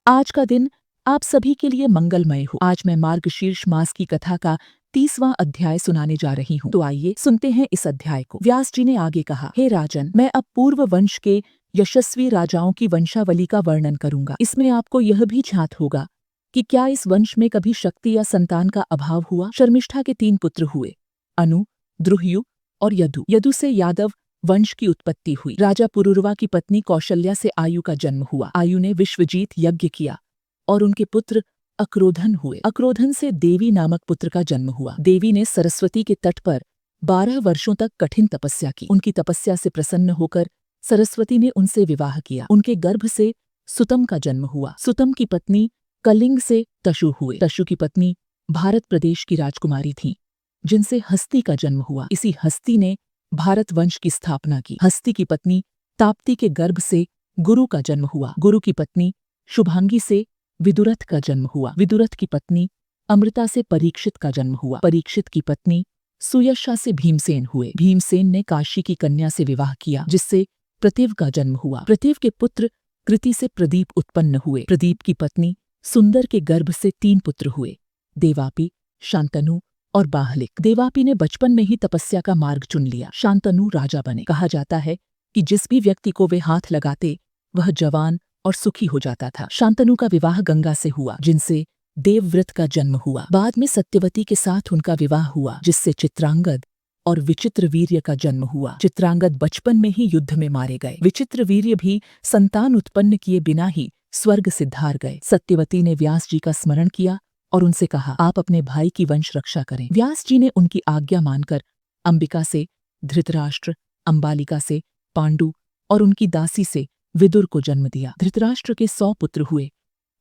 आज का दिन आप सभी के लिए मंगलमय हो। आज मैं मार्गशीर्ष मास की कथा का 30वां अध्याय सुनाने जा रही हूँ। तो आइए सुनते हैं इस अध्याय को। व्यास जी ने आगे कहा, हे राजन, मैं अब पूर्व वंश के यशस्वी राजाओं की वंशावली का वर्णन करूंगा। इसमें आपको यह भी ज्ञात होगा कि क्या इस वंश में कभी शक्ति या संतान का अभाव हुआ। शर्मिष्ठा के 3 पुत्र हुए, अनु, द्रुह्यु और यदु। यदु से यादव वंश की उत्पत्ति हुई। राजा पुरुरवा की पत्नी कौशल्या से आयु का जन्म हुआ। आयु ने विश्वजीत यज्ञ किया और उनके पुत्र अक्रोधन हुए। अक्रोधन से देवी नामक पुत्र का जन्म हुआ। देवी ने सरस्वती के तट पर 12 वर्षों तक कठिन तपस्या की। उनकी तपस्या से प्रसन्न होकर सरस्वती ने उनसे विवाह किया। उनके गर्भ से सुतम का जन्म हुआ। सुतम की पत्नी कलिंग से तशु हुए। तशु की पत्नी भारत प्रदेश की राजकुमारी थीं, जिनसे हस्ती का जन्म हुआ। इसी हस्ती ने भारत वंश की स्थापना की। हस्ती की पत्नी ताप्ती के गर्भ से गुरु का जन्म हुआ। गुरु की पत्नी शुभांगी से विदुरथ का जन्म हुआ। विदुरथ की पत्नी अमृता से परीक्षित का जन्म हुआ। परीक्षित की पत्नी सुयशा से भीमसेन हुए। भीमसेन ने काशी की कन्या से विवाह किया, जिससे प्रतिव का जन्म हुआ। प्रतिव के पुत्र कृति से प्रदीप उत्पन्न हुए। प्रदीप की पत्नी सुंदर के गर्भ से 3 पुत्र हुए, देवापी, शांतनु और बाहलिक। देवापी ने बचपन में ही तपस्या का मार्ग चुन लिया। शांतनु राजा बने। कहा जाता है कि जिस भी व्यक्ति को वे हाथ लगाते वह जवान और सुखी हो जाता था। शांतनु का विवाह गंगा से हुआ, जिनसे देवव्रत का जन्म हुआ। बाद में सत्यवती के साथ उनका विवाह हुआ, जिससे चित्रांगद और विचित्रवीर्य का जन्म हुआ। चित्रांगद बचपन में ही युद्ध में मारे गए। विचित्रवीर्य भी संतान उत्पन्न किए बिना ही स्वर्ग सिद्धार गए। सत्यवती ने व्यास जी का स्मरण किया और उनसे कहा, आप अपने भाई की वंश रक्षा करें। व्यास जी ने उनकी आज्ञा मानकर अंबिका से धृतराष्ट्र, अंबालिका से पांडु और उनकी दासी से विदुर को जन्म दिया। धृतराष्ट्र के 100 पुत्र हुए,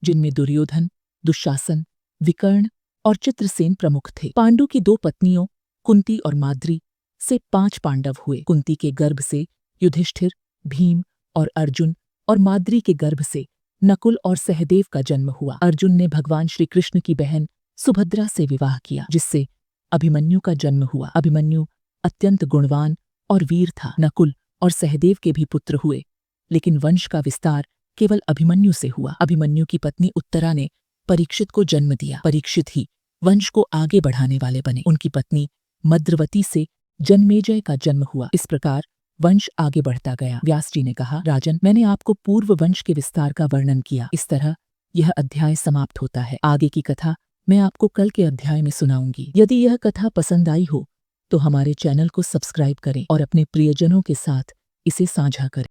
जिनमें दुर्योधन, दुशासन, विकर्ण और चित्रसेन प्रमुख थे। पांडु की 2 पत्नियों कुंती और माद्री से 5 पांडव हुए। कुंती के गर्भ से युधिष्ठिर, भीम और अर्जुन और माद्री के गर्भ से नकुल और सहदेव का जन्म हुआ। अर्जुन ने भगवान श्री कृष्ण की बहन सुभद्रा से विवाह किया, जिससे अभिमन्यु का जन्म हुआ। अभिमन्यु अत्यंत गुणवान और वीर था। नकुल और सहदेव के भी पुत्र हुए, लेकिन वंश का विस्तार केवल अभिमन्यु से हुआ। अभिमन्यु की पत्नी उत्तरा ने परीक्षित को जन्म दिया। परीक्षित ही वंश को आगे बढ़ाने वाले बने। उनकी पत्नी मद्रवती से जन्मेजय का जन्म हुआ। इस प्रकार वंश आगे बढ़ता गया। व्यास जी ने कहा, राजन, मैंने आपको पूर्व वंश के विस्तार का वर्णन किया। इस तरह यह अध्याय समाप्त होता है। आगे की कथा मैं आपको कल के अध्याय में सुनाऊंगी। यदि यह कथा पसंद आई हो तो हमारे चैनल को सब्सक्राइब करें और अपने प्रियजनों के साथ इसे साझा करें।